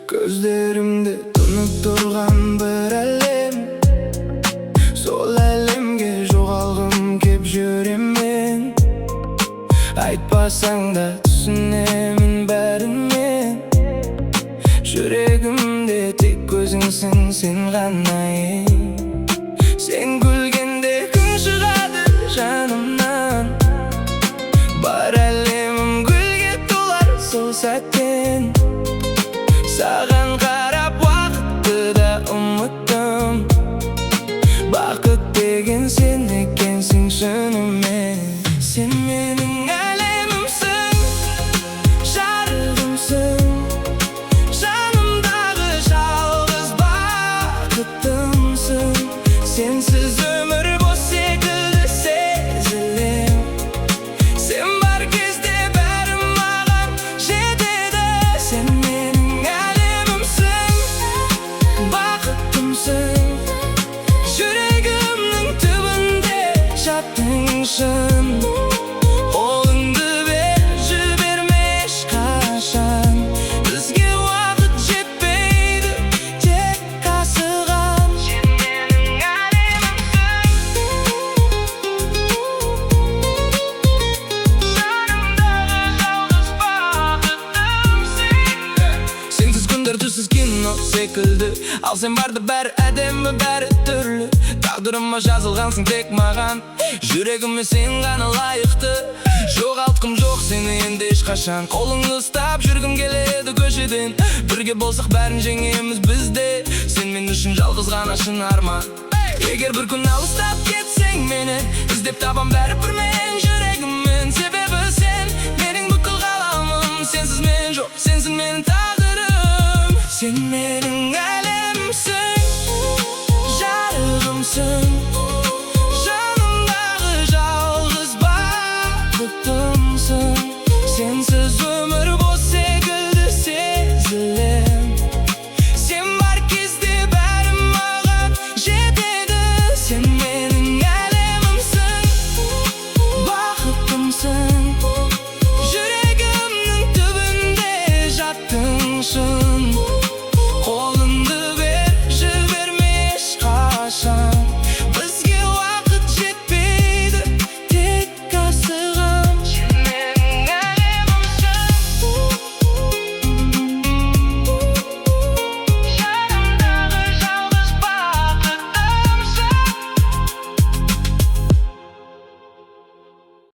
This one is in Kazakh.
Көздерімде тұнып тұрған бір әлем, сол әлемге жоғалғым кеп жүремін. Айтпасаң да түсінемін бәрінен, жүрегімде тек көзіңсің, сен ғана ең. Сен күлгенде күн шығады жанымнан, бар әлемім гүлге толар сол сәттен. Саған қарап уақытты да ұмыттым, бақыт деген сен екенсің шынымен. Сен менің әлемімсің, жарығымсың, жанымдағы жалғыз бақытымсың. Сенсіз өмір бос секілді сезілем, сен бар кезде бәрі маған жетеді. Сен менің әлемімсің, бақытымсың, жүрегімнің түбінде жаттың шын. Қолыңды бер, жіберме ешқашан, бізге уақыт жетпейді, тек асыған. Сен менің әлемімсің, жанымдағы жалғыз бақытымсың. Сенсіз күндер түссіз кино секілді, ал сен барда бәрі әдемі, бәрі түрлі. Тағдырыма жазылғансың тек маған, жүрегіме сен ғана лайықты. Жоғалтқым жоқ сені енді ешқашан, қолыңды ұстап жүргім келеді көшеден. Бірге болсақ бәрін жеңеміз бізде, сен мен үшін жалғыз ғана шын арман. Егер бір күн алыстап кетсең мені, іздеп табам бәрібір мен жүрегіммен. Себебі сен менің бүкіл ғаламым, сенсіз мен жоқ, сенсің менің тағдырым. Сен менің әлемімсің, жарығымсың, жанымдағы жалғыз бақытымсың. Сенсіз өмір бос секілді сезілем, сен бар кезде бәрі маған жетеді. Сен менің әлемімсің, бақытымсың,